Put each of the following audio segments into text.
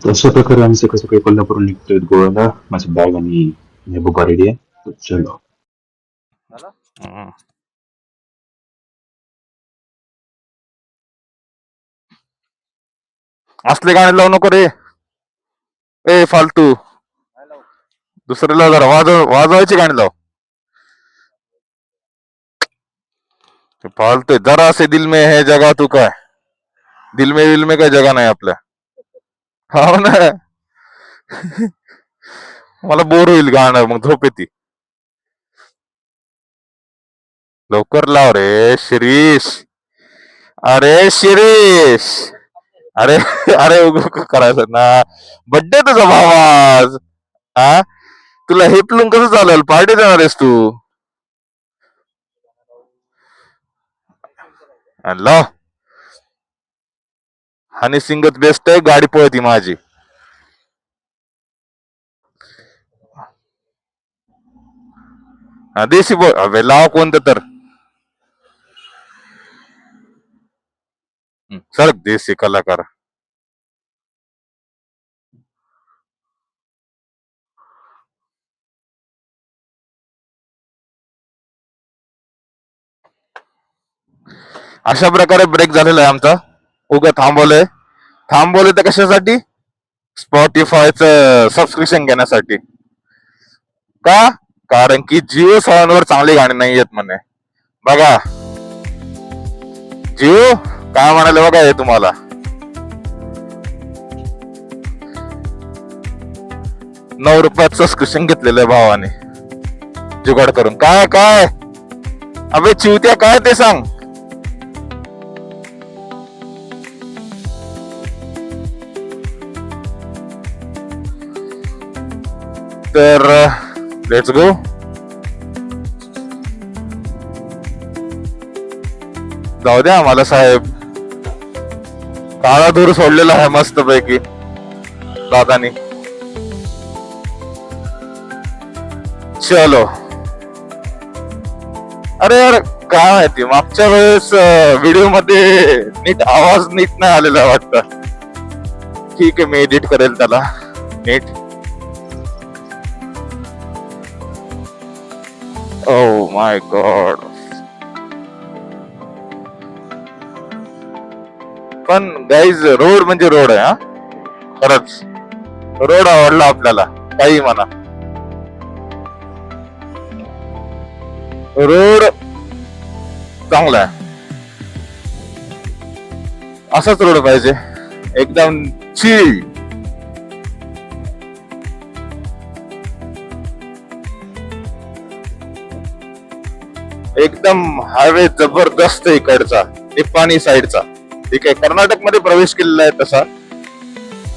अशा प्रकारे आम्ही सकाळी सकाळी कोल्हापूरहून निघतोय गोव्याला. माझी बॅग आणि मेहबूबा रेडी आहे. तर चलो. हम्म. असले गाणे लावू नको रे. ए फालतू. दुसरे लाव जरा वाजवायचे गाणे लाव. ते फालतू आहे. जरा से दिल में है जगह तू काय. दिल में काय जगा नाही आपल्या. हो ना. मला बोर होईल गाणं मग झोप येते. लवकर लाव रे शिरीष. अरे शिरीष. अरे अरे करायचं ना. बड्डे तुझा भावा आज. हा तुला हेपलून कसं चालेल. पार्टी देणार आहेस तू. लाव. हनी सिंगच बेस्ट आहे. गाडी पळती माझी. देशी बो अबे लाव कोणतं तर. सर देशी कलाकार. अशा प्रकारे ब्रेक झालेला आहे आमचा. उगा थांबवलंय तर कशासाठी. स्पॉटीफायचं सबस्क्रिप्शन घेण्यासाठी. का कारण की जिओ सावनवर चांगली गाणी नाही येत म्हणे. बघा जिओ काय म्हणाले बघा हे तुम्हाला. 9 रुपयात सबस्क्रिप्शन घेतलेलं आहे भावाने जुगाड करून. काय काय अबे चिवत्या काय ते सांग. तर लेट्स गो. जाऊ द्या आम्हाला साहेब. काळा धूर सोडलेला आहे मस्त पैकी दादानी. चलो. अरे यार काय माहिती मागच्या वेळेस व्हिडिओ मध्ये नीट आवाज नीट नाही आलेला वाटतं. ठीक आहे मी एडिट करेल त्याला नीट. Oh my god. पण गाईज रोड म्हणजे रोड आहे. हा खरंच रोड आवडला आपल्याला. काही म्हणा रोड चांगला आहे. असाच रोड पाहिजे एकदम चिल. एकदम हायवे जबरदस्त इकडचा निपाणी साईडचा. ठीक आहे कर्नाटक मध्ये प्रवेश केलेला आहे तसा.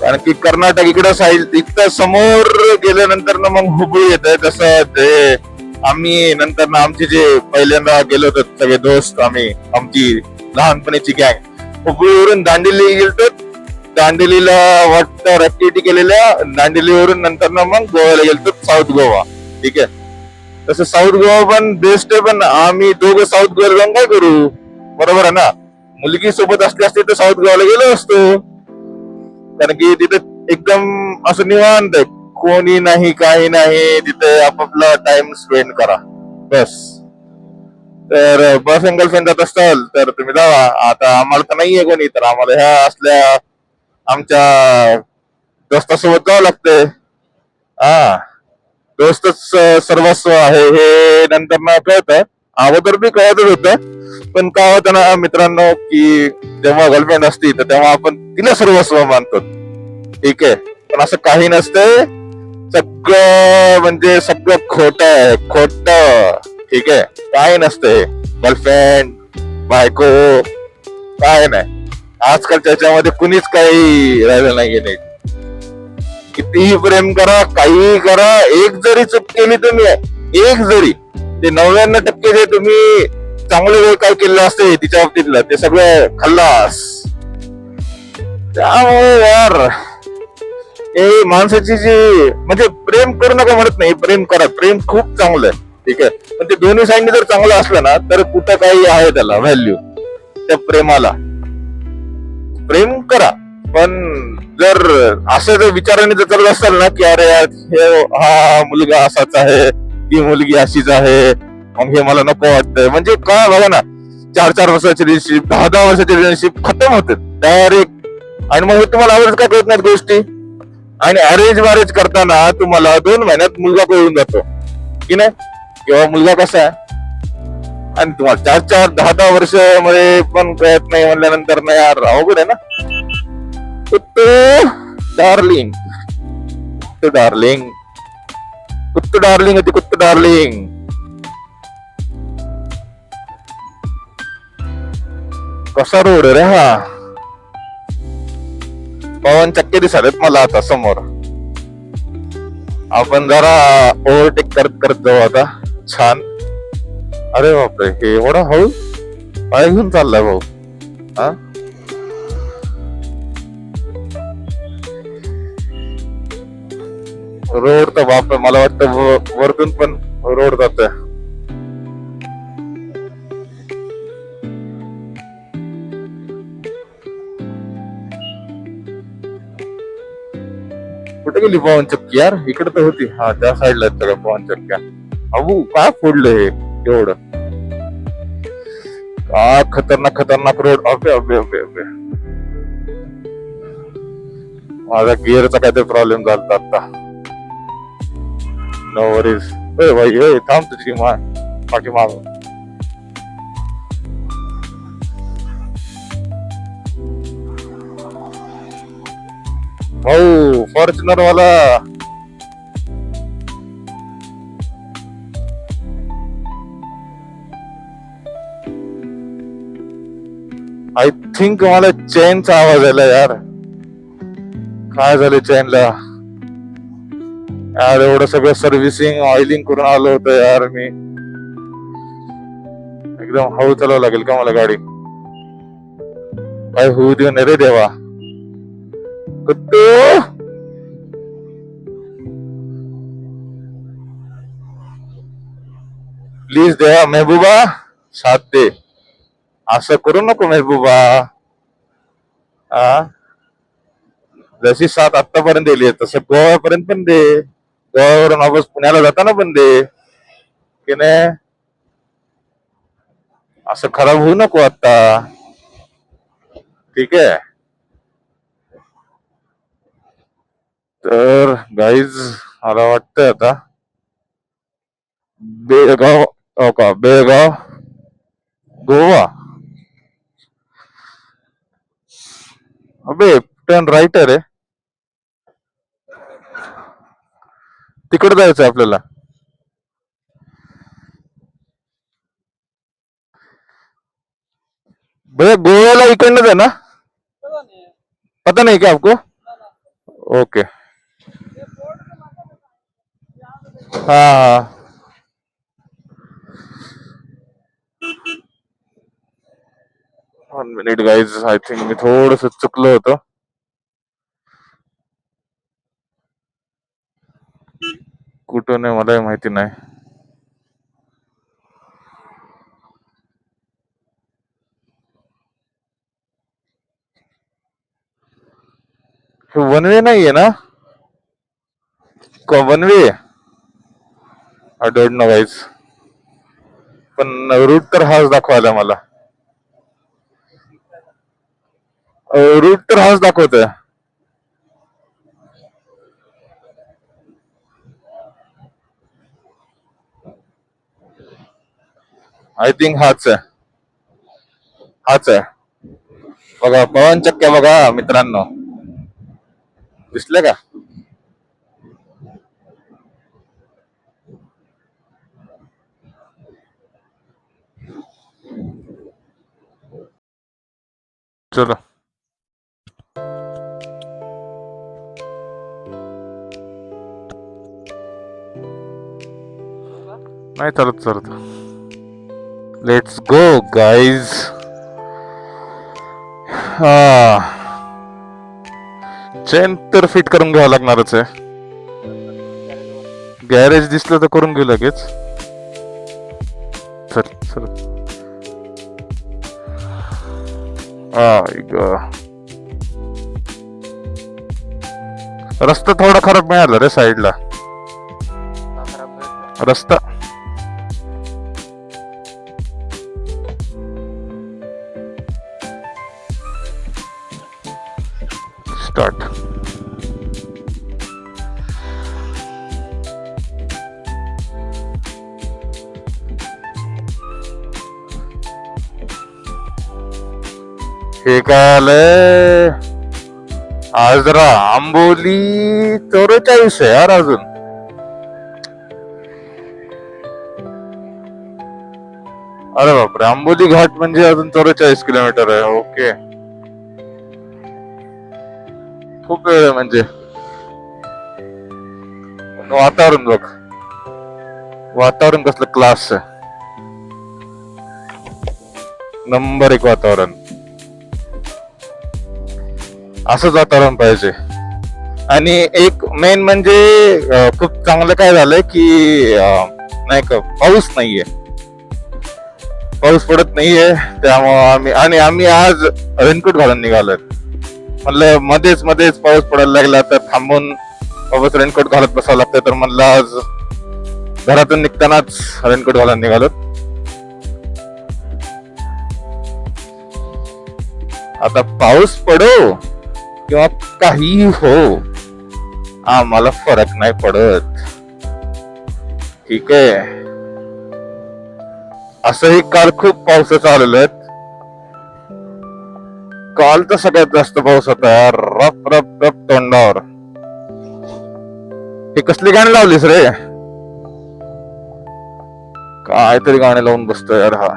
कारण की कर्नाटक इकडं साईड इथं समोर गेल्यानंतर ना मग हुबळी येत आहे. तसं ते आम्ही नंतर ना आमचे जे पहिल्यांदा गेलो होतो सगळे दोस्त आम्ही आमची लहानपणीची गँग हुबळीवरून दांडेली गेलो. दांडेलीला वाटतं ऍक्टिव्हिटी केलेल्या. दांडेलीवरून नंतर ना मग गोव्याला गेलो साऊथ गोवा. ठीक आहे तसं साऊथ गोवा पण बेस्ट आहे. पण आम्ही दोघं साऊथ गोव्याला जाऊन काय करू. बरोबर आहे ना. मुलगी सोबत असली असते तर साऊथ गोव्याला गेलो असतो. कारण की तिथे एकदम असं निवांत आहे. कोणी नाही काही नाही. तिथे आपापला टाइम स्पेंड करा बस. तर बस गर्लफ्रेंड जात असाल तर तुम्ही जावा. आता आम्हाला तर नाहीये कोणी तर आम्हाला ह्या असल्या आमच्या दोस्तासोबत जावं लागतंय. हा दोस्तच सर्वस्व आहे हे नंतर ना कळतं. अगोदर बी कळतच होतं. पण काय होतं ना मित्रांनो की जेव्हा गर्लफ्रेंड असती तर तेव्हा आपण तिला सर्वस्व मानतो. ठीक आहे पण असं काही नसतंय. सगळं म्हणजे सगळं खोट आहे खोट. ठीक आहे काय नसतंय. गर्लफ्रेंड बायको काय नाही. आजकालच्या याच्यामध्ये कुणीच काही राहिलं नाहीये नीट. कितीही प्रेम करा काहीही करा. एक जरी चूक केली तुम्ही एक जरी ते 99% जे तुम्ही चांगले वेळ काय केलेलं असते तिच्या बाबतीतलं ते सगळं खल्लास. त्यामुळे यार हे माणसाची जी म्हणजे प्रेम करू नका म्हणत नाही. प्रेम करा. प्रेम खूप चांगलं आहे. ठीक आहे पण ते दोन्ही साईडने जर चांगलं असलं ना तर कुठं काही आहे त्याला व्हॅल्यू त्या प्रेमाला. प्रेम करा पण जर असं जर विचाराने जर करत असाल ना की अरे यार हे हा मुलगा असाच आहे, ती मुलगी अशीच आहे, मग हे मला नको वाटतंय, म्हणजे काय बघा ना, 4-4 वर्षाची रिलेशनशिप, 10-10 वर्षाची रिलेशनशिप खतम होते डायरेक्ट. आणि मग हे तुम्हाला आवडत काय कळत नाहीत गोष्टी. आणि अरेंज मॅरेज करताना तुम्हाला 2 महिन्यात मुलगा कळून जातो की नाही, किंवा मुलगा कसा आहे. आणि तुम्हाला 4-4, 10-10 वर्ष मध्ये पण कळत नाही म्हणल्यानंतर ना यार अवघड आहे ना. कुत्तू डार्लिंग, कुत्तू डार्लिंग, कुत्तू डार्लिंग होती, कुत्तू डार्लिंग. कसा रोड रे हा. पवन चक्के दिसत मला आता समोर. आपण जरा ओव्हरटेक करत करत जाऊ आता. छान. अरे बापरे, हे एवढा हळू पाय घेऊन चाललाय भाऊ. हा रोड तर बापरे, मला वाटतं वरतून पण रोड जातोय. कुठे गेली पवन चक्की यार. इकडे तर होती. हा त्या साईडला आहेत सगळ्या पवन चक्क्या. अबू काय फोडलं हे एवढं. का खतरनाक खतरनाक रोड. अबे अबे अबे अबे, माझा गिअरचा काहीतरी प्रॉब्लेम झाला आता. No worries. ए भाई ए थांब, तुझी पाठी माग. भाऊ फॉर्च्युनर वाला. आय थिंक मला चेनचा आवाज आला यार. काय झालं चेनला यार. एवढं सगळं सर्व्हिसिंग ऑइलिंग करून आलो होतं यार मी. एकदम हळू चालवावं लागेल का मला गाडी. काय होऊ देऊ नये रे देवा. कुत्तू प्लीज देवा मेहबूबा साथ दे. असं करू नको मेहबूबा. जशी साथ आतापर्यंत दिली तसं गोव्यापर्यंत पण दे. गोव्यावरून वापस पुण्याला जाताना पण दे की नाही. असं खराब होऊ नको आता. ठीक आहे. तर गाईज मला वाटतंय आता बेळगाव. हो का, बेळगाव गोवा. अबे टर्न राईट रे. तिकडे जायचंय आपल्याला. भैया गोव्याला इकडनं आहे ना. पता नहीं क्या आपको. ओके हाँ 1 मिनिट गाईज. आय थिंक मी थोडस चुकलो होतो. कुठून आहे मलाही माहिती नाही. हे वन वे नाहीये ना. One way I don't know guys. पण रूट तर हाच दाखवायला मला. रूट तर हाच दाखवतोय. आय थिंक हाच आहे. हाच आहे बघा. पवन चक्क्या बघा मित्रांनो, दिसले का. चलो नाही चालत चालत. Let's go guys. हा चेन तर फिट करून घ्यावं लागणारच आहे. गॅरेज दिसलं तर करून घेऊ लगेच. चल चल. रस्ता थोडा खराब मिळाला रे साईडला रस्ता. स्टार्ट. हे काय आलंय आज जरा आंबोली 44 आहे यार अजून. अरे बापरे आंबोली घाट म्हणजे अजून 44 किलोमीटर आहे. ओके खूप वेळ आहे म्हणजे. वातावरण बघ वातावरण कसलं क्लास आहे. नंबर 1 वातावरण. असंच वातावरण पाहिजे. आणि एक मेन म्हणजे खूप चांगलं काय झालंय की नाही का पाऊस नाहीये. पाऊस पडत नाहीये त्यामुळे आम्ही आज रेनकोट घालून निघालोय. म्हणलं मध्येच पाऊस पडायला लागला तर थांबून वापस रेनकोट घालत बसावं लागतं. तर म्हणलं आज घरातून निघतानाच रेनकोट घालून निघालो. आता पाऊस पडो किंवा काही हो आम्हाला फरक नाही पडत. ठीक आहे. असंही काल खूप पावसाचं आलेलं आहे. काल तर सगळ्यात जास्त पाऊस होता यार. रप रप रप तोंडावर. हे कसली गाणी लावलीस रे. काहीतरी गाणी लावून बसतोय यार हा.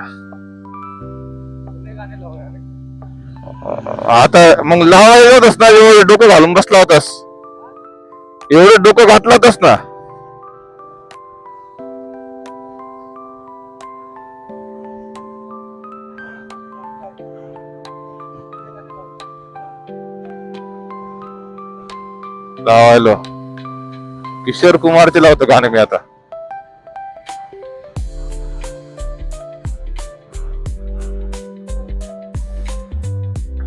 आता मग लावायलाच ना. एवढं डोकं घालून बसला होतास. एवढं डोकं घातलं होतास ना. लावायलो किशोर कुमारचे लावतो गाणे मी आता.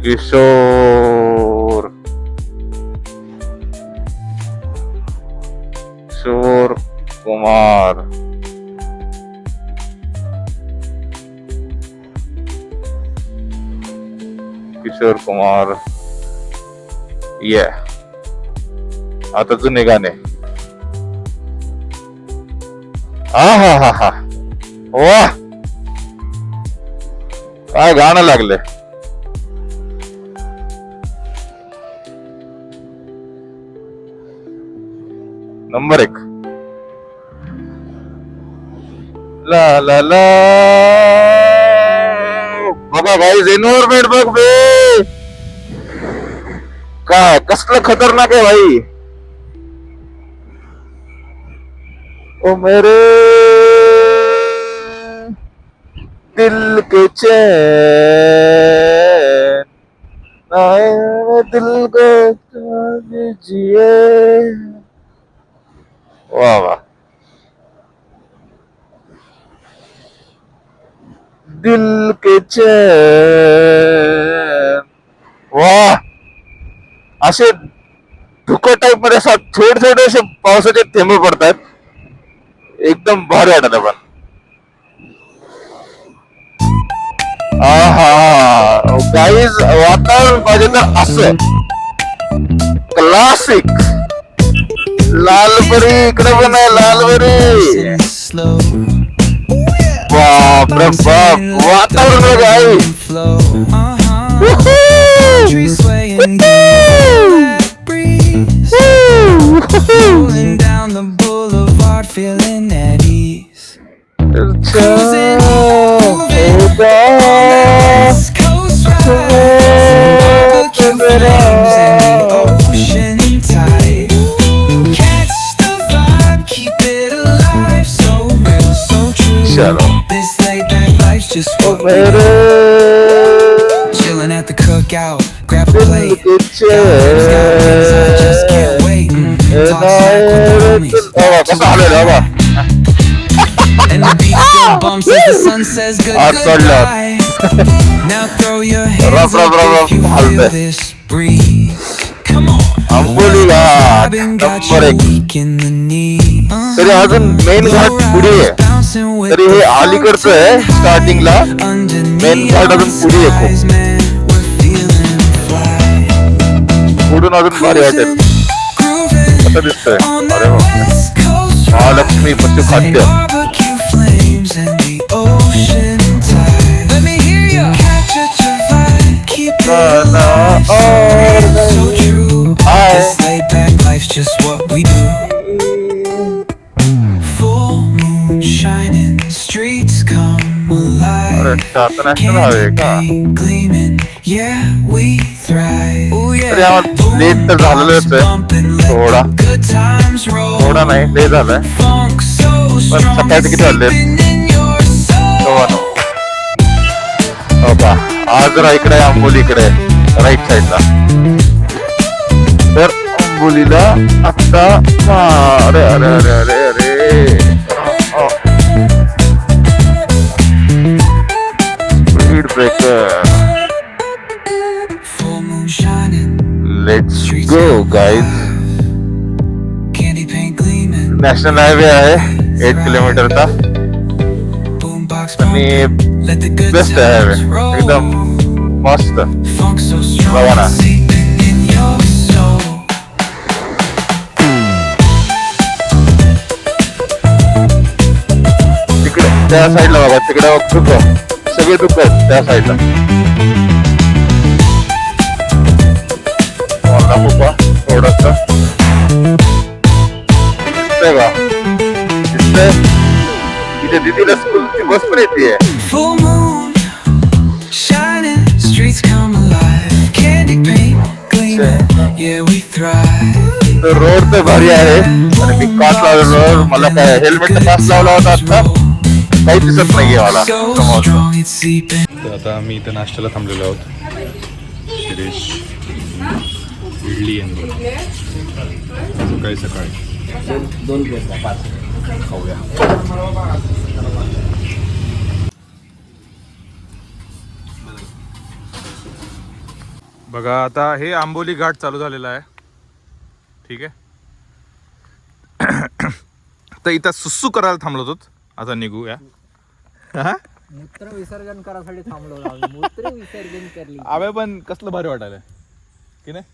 किशोर कुमार. किशोर कुमार ये आता जुने गाणे. हा वाह काय गाणं लागले. नंबर 1. ला ला ला बघा गाईज एन्व्हायरमेंट बघ बे. काय कसलं खतरनाक आहे भाई. ओ मेरे दिल के चैन आए दिल को दीजिए. वाह वाह. दिल के चैन. वाह. असे धुकं टाईप मध्ये असं थोडे असे पावसाचे थेंब पडतात. एकदम भारी वाटत पण. गाईज वातावरण पाहिजे तर असं क्लासिक. लालपरी इकडे पण आहे. लालपरी बाप रे बाप वातावरण गाई. Rolling down the boulevard, feeling at ease. Cruising, moving on the West Coast ride. Barbecue flames and the ocean tide. Catch the vibe, keep it alive. So real, so true. This late night life's just what we do. Chilling at the cookout, grab a plate. Guys got things I just can't wait. Talk snack with the homies. And the beat still bumps as the sun says goodbye. Now throw your hands up if you feel this breeze. Come on. Ghat number 1. तरी अजून main घाट पुढे आहे. तरी हे अलीकडचं आहे स्टार्टिंगला. Main घाट अजून पुढे आहे खूप. पुढून अजून भारी वाटेल. कसं दिसतंय? अरे महालक्ष्मी पशुखाद्य. Just what we do. Full moon shining, streets come alive. Candy paint gleaming, yeah we thrive. Oh yeah. Late तर झालेलंच आहे थोडा. थोडा नाही, लेट झालाय. पण सकाळचे किती वाजले? हो का? आज जरा इकडे आंबोलीकडे राईट साईडला. तर आंबोलीला आता अरे अरे अरे अरे अरे speed breaker. Let's go guys. National highway आहे 8 किलोमीटरचा आणि बेस्ट हायवे एकदम मस्त. बघा ना तिकडे त्या साईडला बघा. तिकडे दुःख सगळे दुःख आहेत त्या साईडला. थोडस दिसतंय का? दिसतंय इथे दिदीला स्कूलची बस पण येते. रोड तर भारी आहे आणि मी काच लावलेलो. मला काय हेल्मेट काच लावला होता आता काही दिसत नाहीये मला समोर. तर आता आम्ही इथं नाश्त्याला थांबलेलो आहोत. शिरीष इडली आणि सकाळी सकाळी 2 प्लेट 5 खाऊया. बघा आता हे आंबोली घाट चालू झालेला आहे. ठीक आहे. तर इथं सुस्सू करायला थांबलो होतो. आता निघूया. मूत्र विसर्जन करायसाठी थांबलो. मूत्र विसर्जन करली. अबे पण कसलं भारी वाटायला की नाही.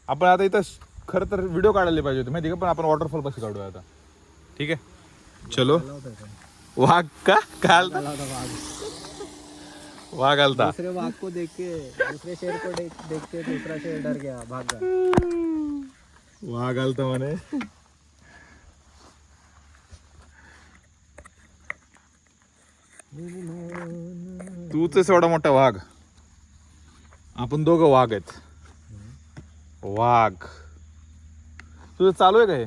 आपण आता इथं खरं तर व्हिडिओ काढायला पाहिजे होते माहिती का. पण आपण वॉटरफॉल पाशी काढूया आता. ठीक आहे चलो. वाघ का काय आलता? वाघ आलता. दूसरे वाघ को देख के दूसरे शेर को देख के दूसरा शेर डर गया, भाग गया. वाघ आलता म्हणे. तूच एवढा मोठा वाघ. आपण दोघं वाघ आहेत. वाघ तुझं चालू आहे का हे?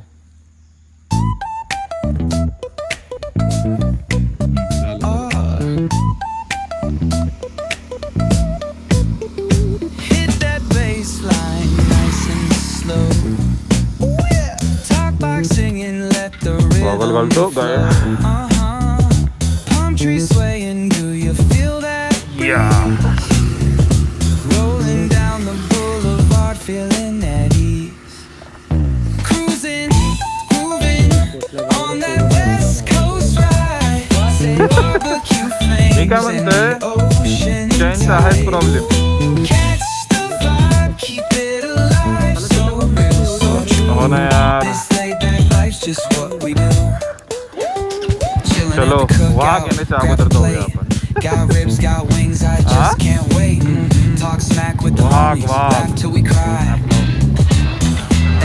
गॉगल घालतो गाय. Rolling down the boulevard, feeling at ease. Cruising, grooving on that West Coast ride. Say barbecue flames in the ocean tide. Problem Catch the vibe, keep it alive. So real, so true. हो ना यार. This laid back life's just what we do. Chilling at चलो the Wagh cookout, येण्याच्या grab अगोदर a जाऊया plate. आपण. Got ribs, got wings, I just can't wait. Talk smack with the Wag, homies, wag. laugh till we cry.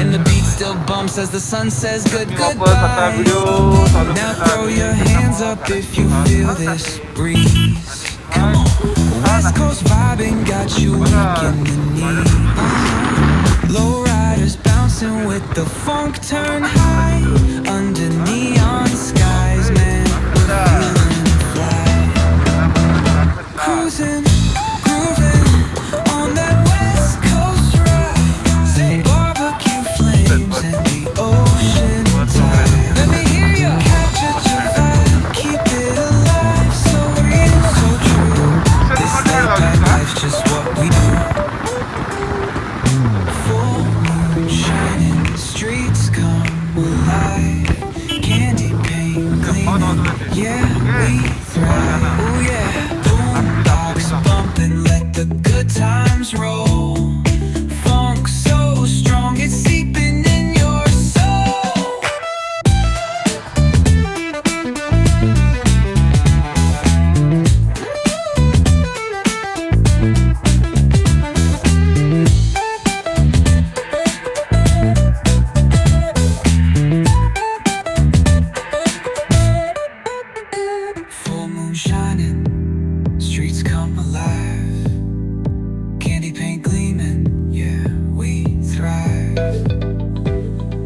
And the beat still bumps as the sun says वापस आता goodbye. Video चालू Now केला. throw your hands up if you feel this breeze. Come on, West Coast vibing got you weak in the knee. Low riders bouncing with the funk turn high under neon skies, man. We're feeling fly. Cruising, grooving on that West Coast ride. Say barbecue flames and the ocean tide. Let me hear you capture your vibe, keep it alive. So real, so true. This laid back life's just what we do. Full moon shining, Yeah, we thrive. Oh yeah, boombox bumping, let the good times roll. Funk so strong, it's seeping in your soul. Full moon shining, streets come alive. Candy paint gleaming, yeah, we thrive.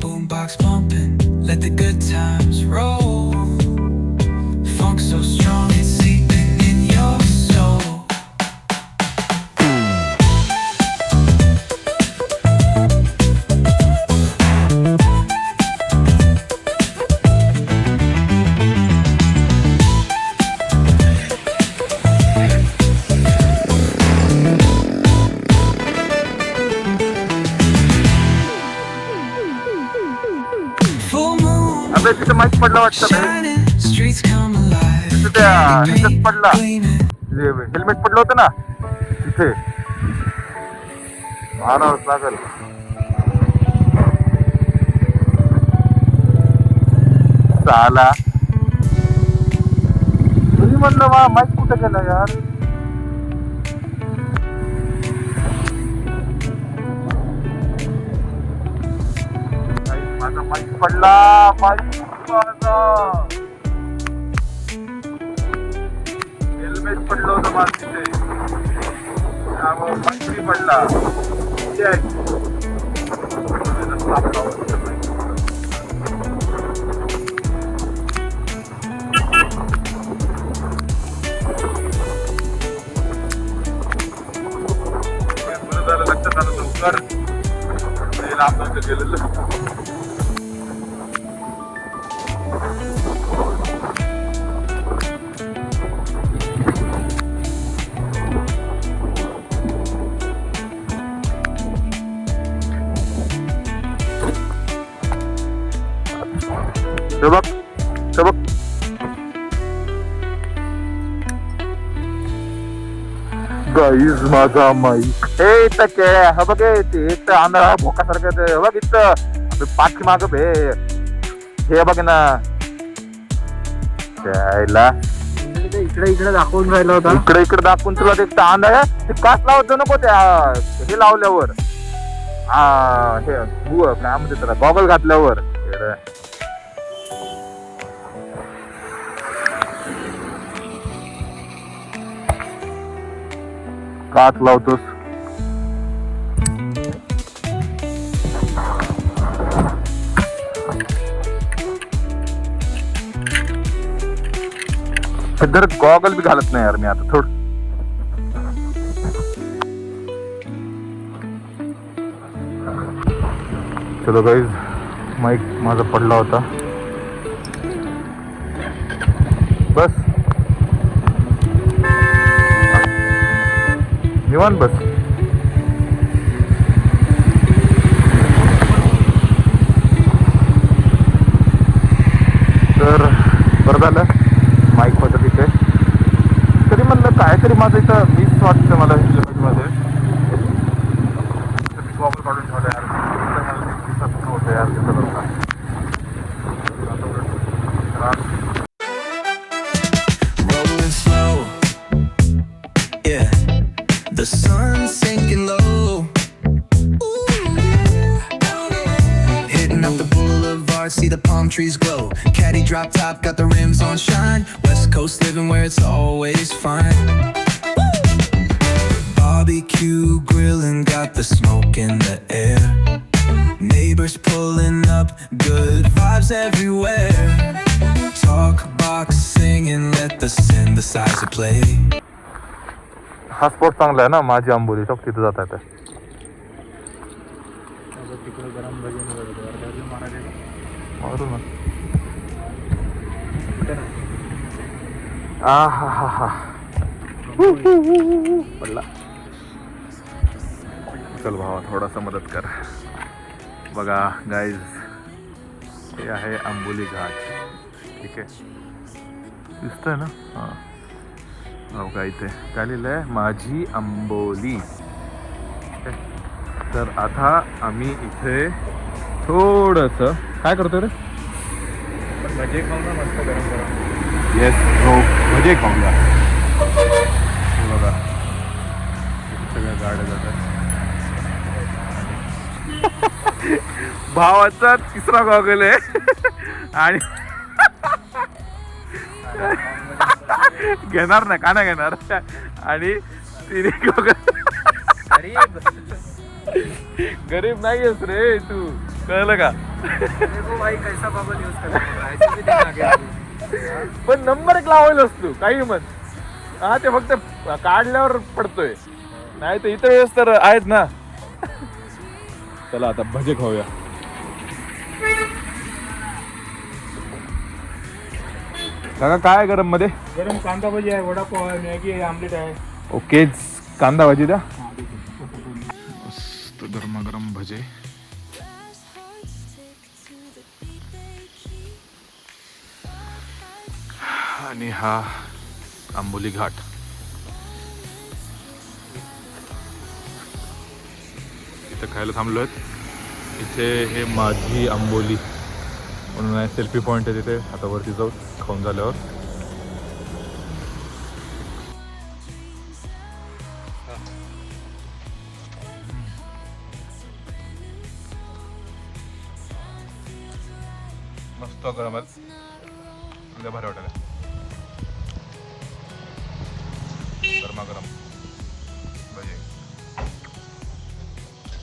Boombox pumping, let the good times roll. Funk so strong, it's seeping in your soul. Full moon अबे तिथे माहीत पडलं वाटतं बे. shining, streets come alive. तिथे त्या Candy ह्याच्यात paint पडला, gleaming. हेल्मेट पडलं होतं ना तिथे. मारावंच लागल. साला तुम्ही म्हणलं माईक कुठं गेला यार. माझा माईक पडला, माईक माझा हेल्मेट पडलं होतं माझं तिथे, त्यामुळे माईक पडला. बरं झालं लक्षात आलं लवकर. लांब गेलेलं. हे बघ, हे बघ. गाईज माझा माईक हे इथं केळ्या, हे बघ ते इथं आंधळा भोकासारखं ते, हे बघ इथं पाठी माग भे, हे बघ ना त्याला इकडे इकडे दाखवून राहिला होता. इकडे इकडे दाखवून तुला ते आंधळा ते काच लावतो नको त्या हे लावल्यावर. हा हे काय म्हणते त्याला, गॉगल घातल्यावर. काच लावतोस. तर गॉगल भी घालत नाही यार मी आता थोडं. चलो गाईज, माईक माझा पडला होता. बस निवांत बस. तर बरं झालं माईक होतं तिथे. तरी म्हणलं काहीतरी माझं इथं मिस वाटतं मला मध्ये. गॉगल काढून ठेवलं यार, होतं यार तिथं Rolling slow, yeah. The sun's sinking low. Hitting up the boulevard, see the palm trees glow. Caddy drop top, got the rims on shine. West Coast living where it's always fine. Barbecue grilling, got the smoke in the air. Neighbors pulling up, good vibes everywhere. Talk box singing, let the synthesizer play. हा spot चांगला आहे ना, माझी Amboli talk तिथे जात आहे. तिकडे गरम भजी मारू ना. हा हा हा पडला. चल भावा थोडासा मदत कर. बघा गाईज, हे आहे आंबोली घाट. ठीक आहे, दिसतंय ना? हां हो का, इथे काय लिहिलं आहे, माझी आंबोली. तर आता आम्ही इथे थोडंसं काय करतो रे? भजे खाऊ ना मस्त गरम गरम. येस हो, भजे खाऊया. हे बघा इथे सगळ्या गाड्या जातात. भावाचा तिसरा गॉगल आहे आणि घेणार नाही, का नाही घेणार, आणि तिने गॉगल. अरे गरीब नाही आहेस रे तू, कळलं का? देखो भाई कैसा बबल यूज करतो, ऐसे भी देना आगे. पण नंबर एक लावायला असतो काही म्हण. हा ते फक्त काढल्यावर पडतोय, नाही तर इतर वेळेस तर आहेत ना. चला आता भजे खाऊया. काका काय आहे गरम मध्ये? गरम कांदा भजी आहे, वडापाव आहे, मॅगी आहे, आमलेट आहे. ओके, कांदा भाजी द्या. मस्त गरमागरम भजे. आणि हा आंबोली घाट. इथे खायला थांबलो आहेत. इथे हे माझी आंबोली म्हणून आहे, सेल्फी पॉईंट आहे तिथे. आता वरती जाऊ खाऊन झाल्यावर. मस्त गरम आहेत, उद्या भारी वाटायला. गरमागरम भजे.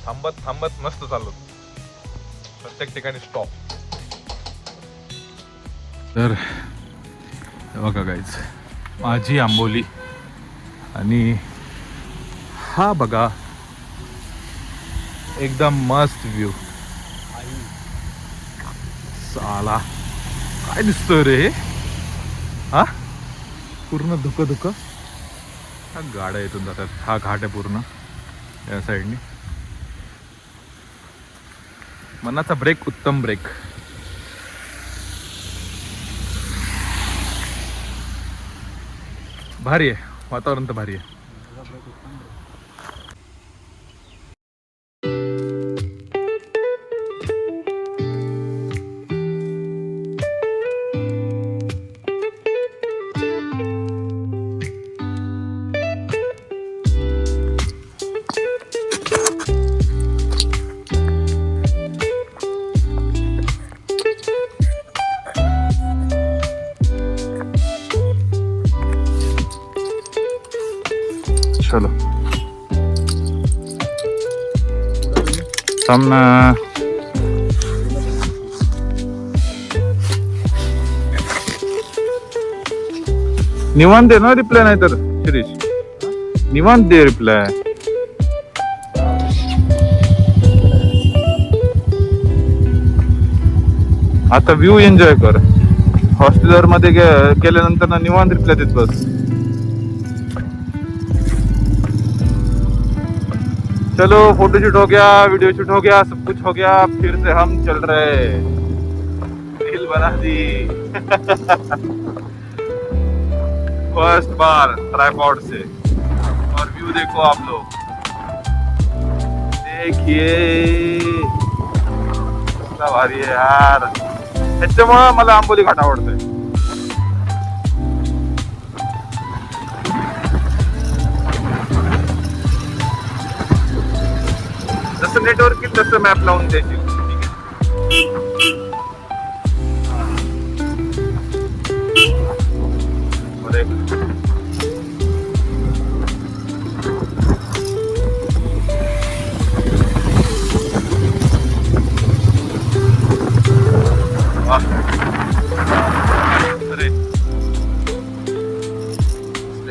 थांबत थांबत मस्त चाललो, प्रत्येक ठिकाणी स्टॉप. तर बघा गाईज, माझी आंबोली. आणि हा बघा एकदम मस्त व्ह्यू. साला काय दिसतोय रे हे? हा पूर्ण धुकं धुकं. हा गाड्या इथून जातात, हा घाट आहे पूर्ण या साईडनी. मनाचा ब्रेक, उत्तम ब्रेक. भारी आहे वातावरण, तर भारी आहे. चलो सामना. निवांत दे ना रिप्लाय, नाही तर शिरीष निवांत दे रिप्लाय. आता व्ह्यू एन्जॉय कर. हॉस्टेलर मध्ये गेल्यानंतर ना निवांत रिप्लाय देत बस. चलो फोटोशूट हो गया, वीडियो शूट हो गया, सब कुछ हो गया. फिर से हम चल रहे, रील बना दी. फर्स्ट बार ट्राइपॉड से. और व्यू देखो आप लोग, देखिए कितना भारी आहे यार. ह्याच्यामुळे मला आंबोली घाट आवडतोय. जसं नेटवर्क येईल तसं मॅप लावून द्यायची. अरे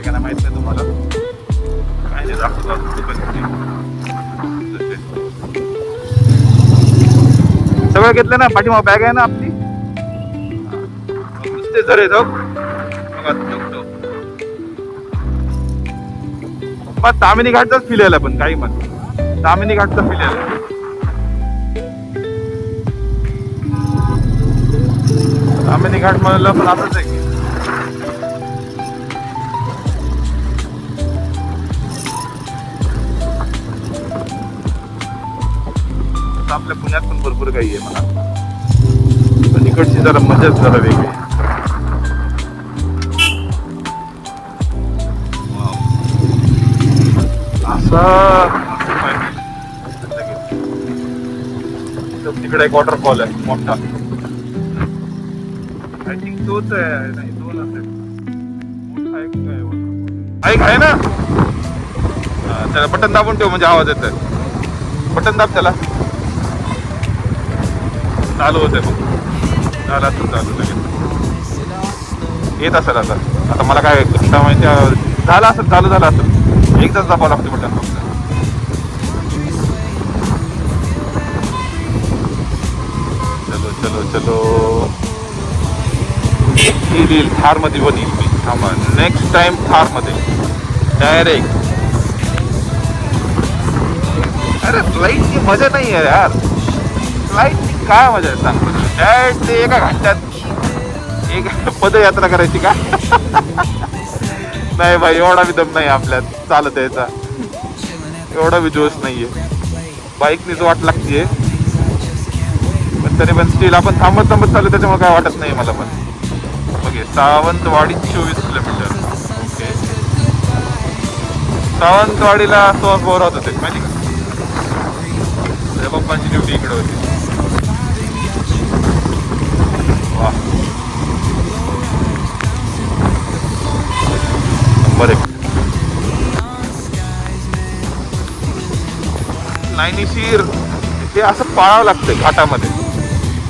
काय माहित नाही तुम्हाला, काय नाही दाखवतो. सगळं घेतलं ना, पाठीमाग बॅग आहे ना आपली. नुसते झरे जाऊ पण तामिनी घाटचाच फील यायला. पण काही म्हण तामिनी घाटचा फील यायला. तामिनी घाट म्हणलं पण असंच आहे की पण भरपूर काही आहे मला, पण इकडची जरा मजाच जरा वेगळी आहे. तिकडे एक वॉटरफॉल आहे मोठा, आय थिंक तोच आहे. नाही, दोन असेल. मोठा एक काय waterfall. एक आहे ना, त्याला बटन दाबून ठेव म्हणजे आवाज येतोय. बटन दाब त्याला, चालू होतंय. मग झालं असं चालू लगेच येत असेल. आता मला काय घंटा माहिती झालं असेल, चालू झालं असेल. एकदाच दाबावं लागते बटन फक्त. चलो चलो चलो, ही रील थार मध्ये बनईल मी. थांबा, नेक्स्ट टाइम थार मध्ये डायरेक्ट. अरे फ्लाईटची मजा नाही आहे यार, फ्लाईटची काय मजा आहे सांग. डायरेक्ट ते एका घंट्यात एक पदयात्रा करायची का? नाही भाई, एवढा बी दम नाही आपल्यात चालत यायचा, एवढा बी जोश नाहीये. बाईकनीच वाट लागतीये, पण तरी पण स्टील आपण थांबत चालू, त्याच्यामुळे काय वाटत नाही मला. पण ओके, सावंतवाडी 24 किलोमीटर. ओके, सावंतवाडीला सुहास भाऊ राहत होते माहिती का, त्या पप्पांची ड्युटी इकडे होती. वा, नंबर 1. नायनीशीर हे असं पाळावं लागतं घाटामध्ये,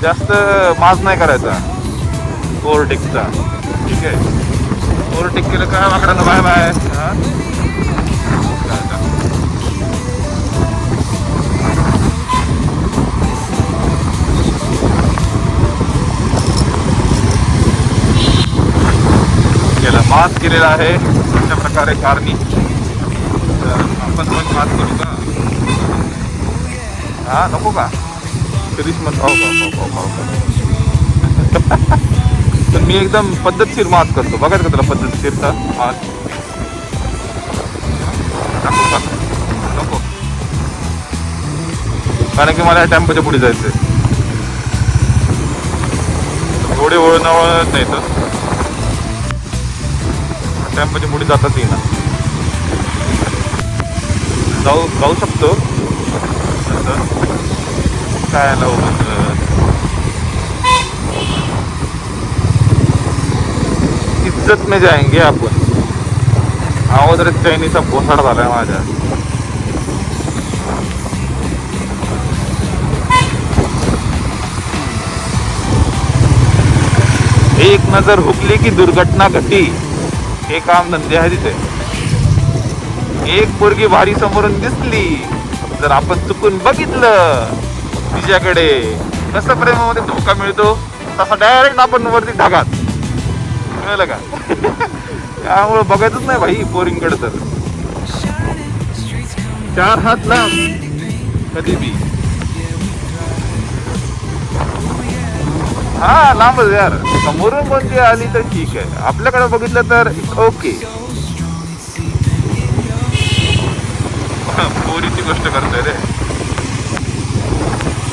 जास्त माज नाही करायचा. ओव्हरटेकचा, ठीक आहे. ओव्हरटेक केलं का माकडानं बाय बाय. केला, माज केलेला आहे अशा प्रकारे कारनी. आपण पण माज करू का? हा, नको का? कधीच पण मी एकदम पद्धतशीर माज करतो. बघायचं का तुला पद्धतशीरचा माज? नको, कारण की मला टेम्पोच्या पुढे जायचंय. थोडे वळत नाही तर टेम्पोच्या पुढे जाताच येईना. जाऊ शकतो काय लावू. इज्जत में जाएंगे आपण. अगोदर चैनीचा पोसाड झालाय माझ्या. एक नजर हुकली की दुर्घटना घटी, हे काम धंदे आहे तिथे. एक पोरगी भारी समोरून दिसली, जर आपण चुकून बघितलं तिच्याकडे, कसं प्रेमामध्ये धोका मिळतो तसा डायरेक्ट आपण वरती ढगात. मिळालं का? त्यामुळे बघायचंच नाही भाई पोरींकडे. तर 4 हात लांब कधी बी. हा, लांबच यार. समोरून कोणती आली तर ठीक आहे, आपल्याकडे बघितलं तर ओके. पोरीची गोष्ट करतोय रे.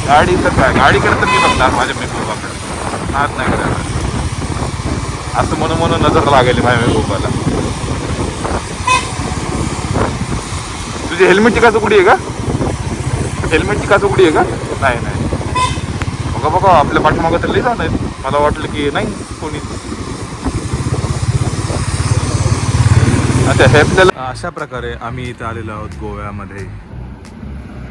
गाडीचं काय, गाडीकडे तर मी बघणार माझ्या मेहबूबाकडे, हात नाही करायला. असं म्हणून नजर लागेल माझ्या मेहबूबाला. तुझी हेल्मेटची का चुकडी आहे का? हेल्मेटची का चुकडी आहे का? नाही. बघा आपल्या पाठीमागं तर लई जाणार. मला वाटलं की नाही कोणी. अच्छा, हे आपल्याला अशा प्रकारे आम्ही इथं आलेलो आहोत गोव्यामध्ये.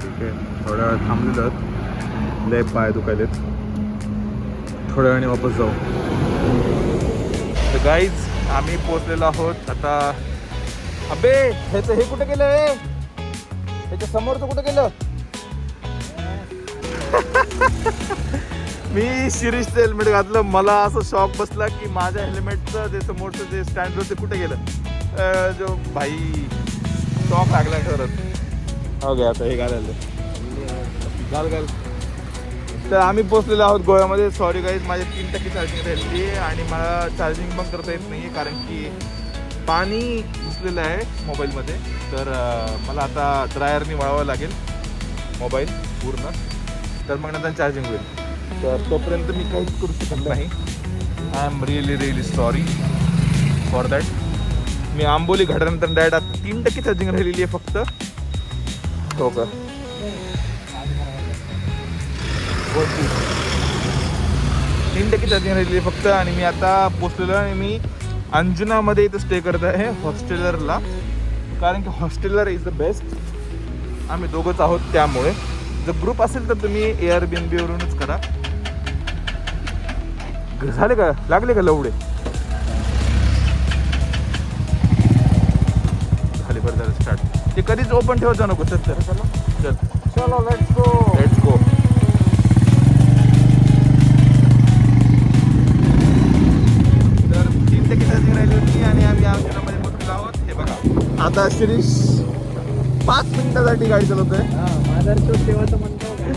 ठीक आहे, थोड्या वेळ थांबलेलो आहोत. लय पाय दुखायलेत, थोड्या वेळाने वापस जाऊ. तर गाईज, आम्ही पोचलेलो आहोत आता. अबे ह्याचं हे कुठे गेलं रे? ह्याच्या समोरचं कुठे गेलं? मी शिरीषचं हेल्मेट घातलं, मला असं शॉक बसला की माझ्या हेल्मेटचं जे समोरचं जे स्टँड होतं ते कुठे गेलं. जो भाई शॉक लागला खरंच. हो गे, आता हे घाल. तर आम्ही पोचलेलो आहोत गोव्यामध्ये. सॉरी गाईज, माझे 3% चार्जिंग राहिली आहे आणि मला चार्जिंग पण करता येत नाही आहे, कारण की पाणी घुसलेलं आहे मोबाईलमध्ये. तर मला आता ड्रायरनी वळावं लागेल मोबाईल पूर्ण. तर मग नंतर चार्जिंग होईल. तर तोपर्यंत मी काहीच करू शकत नाही. I am really sorry for that. मी आंबोली घाटानंतर डायरेक्ट आता 3% चार्जिंग राहिलेली आहे फक्त. हो का 3% चार्जिंग राहिलेली आहे फक्त. आणि मी आता पोचलेलो आणि मी अंजुनामध्ये इथं स्टे करत आहे हॉस्टेलरला. कारण की हॉस्टेलर इज द बेस्ट. आम्ही दोघंच आहोत त्यामुळे. जर ग्रुप असेल तर तुम्ही Airbnb वरूनच करा. झाले का लागले का लवडे झाले बरं झालं स्टार्ट. ते कधीच ओपन ठेवत नको. चल चल चलो लेट्स गो. Let's go. तर 3% चार्जिंग राहिली होती आणि आम्ही अंजुनामध्ये पोहोचलो आहोत. हे बघा आता शिरीष 5 मिनिटासाठी गाडी चालवतोय. माझा शोध देवाचं म्हणतो काय.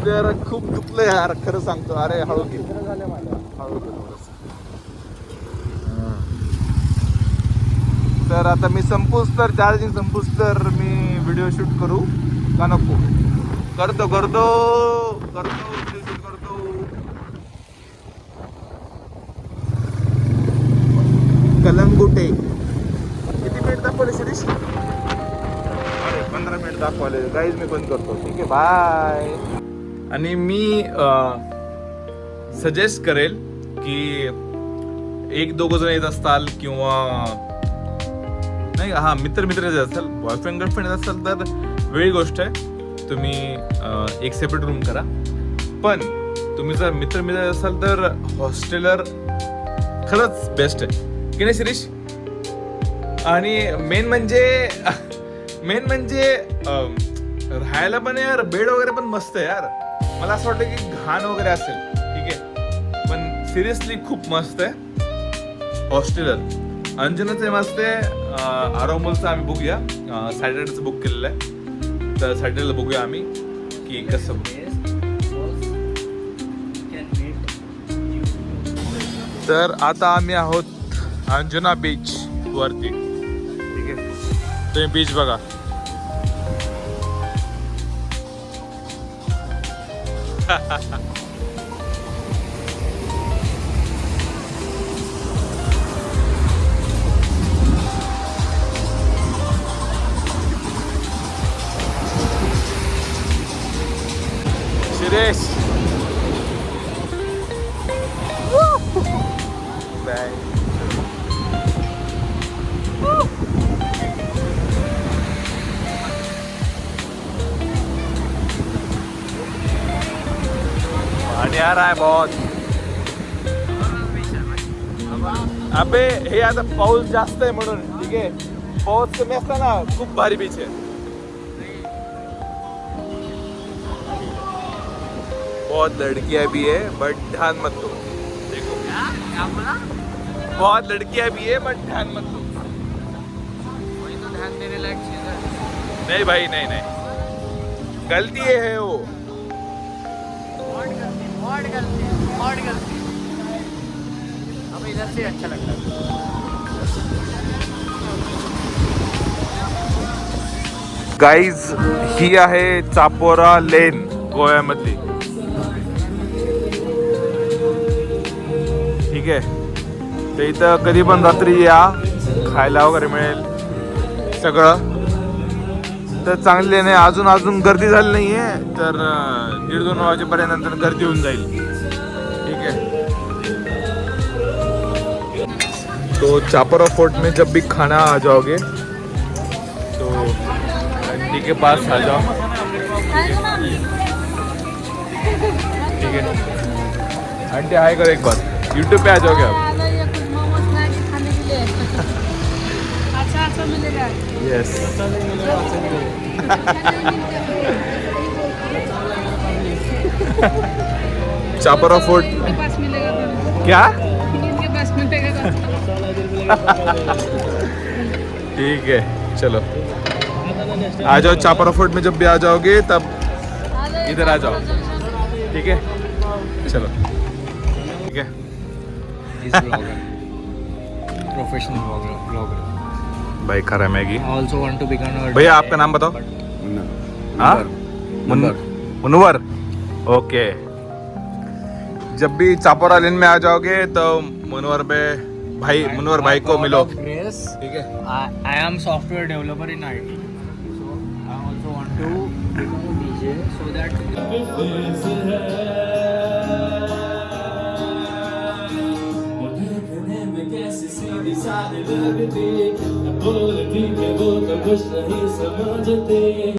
तर खूप दुखलं यार खरं सांगतो. अरे हळू घे झालं माझं. हळू घे थोडंसं. तर आता मी संपूस तर चार्जिंग संपूस तर मी व्हिडिओ शूट करू का नको. करतो कलंगुटे. किती मिनिट दाखवले शिरीष. अरे 15 मिनिट दाखवले. गाईज मी बंद करतो. ठीक आहे बाय. आणि मी सजेस्ट करेल की 1-2 जण येत असताल किंवा नाही हा मित्र येत असाल बॉयफ्रेंड गर्लफ्रेंड येत असाल तर वेगळी गोष्ट आहे. तुम्ही एक सेपरेट रूम करा. पण तुम्ही जर मित्र येत असाल तर हॉस्टेलर खरंच बेस्ट आहे की नाही शिरीष. आणि मेन म्हणजे राहायला पण यार बेड वगैरे पण मस्त आहे यार. मला असं वाटतं की घाण वगैरे असेल ठीक आहे पण सिरियसली खूप मस्त आहे हॉस्टेलर. अंजनाचं मस्त आहे. आरोमलचं आम्ही बघूया. सॅटर्डेचं बुक केलेलं आहे तर सॅटर्डेला बघूया आम्ही की कसं. तर आता आम्ही आहोत अंजुना बीच वरती. ठीक आहे तुम्ही बीच बघा. शिरेश पाणी आ रहा है बहुत. अबे हे आता पाऊस जास्त आहे म्हणून ठीक आहे. पाऊस कमी असताना खूप भारी बीच आहे. बहुत लड़कियां भी है बट ध्यान मत दो. देखो क्या बोला. बहुत लड़कियां भी है बट ध्यान मत दो. वही तो ध्यान देने लायक चीज है. नहीं भाई नहीं गलती है वो. बहुत गलती. हमें इधर से अच्छा लगता है. गाईज ही आहे चापोरा लेन गोव्यामधली. ठीक आहे ते इथं कधी पण रात्री या खायला वगैरे मिळेल सगळं. तर चांगले नाही. अजून गर्दी झाली नाही आहे तर 1:30-2 वाजेपर्यंत नंतर गर्दी होऊन जाईल. ठीक है तो चापोरा फोर्ट में जब भी खाना आ जाओगे तो आंटी के पास आ जाओ. ठीक है आंटी हाय करो एक बार. यूट्यूब पे आ जाओगे आप. कुछ मोमोज खाने के लिए अच्छा मिलेगा. यस चापोरा फोर्ट के पास मिलेगा तो क्या इनके पास मिलेगा. ठीक है चलो आ जाओ. चापोरा फोर्ट में जब भी आ जाओगे तब इधर आ जाओ. ठीक है चलो. ठीक है प्रोफेशनल ब्लॉगर. भाई खरा Maggi I also want to become a भैया आपका नाम बताओ हाँ मुनवर ओके जब भी चापोरा लेन में आ जाओगे तो मुनवर भाई को मिलो Grace. ठीक है I am software developer in IT. So I also want to become a DJ so that देखने में कैसी सीधी सादी लगती बोलती के वो तो कुछ नहीं समझते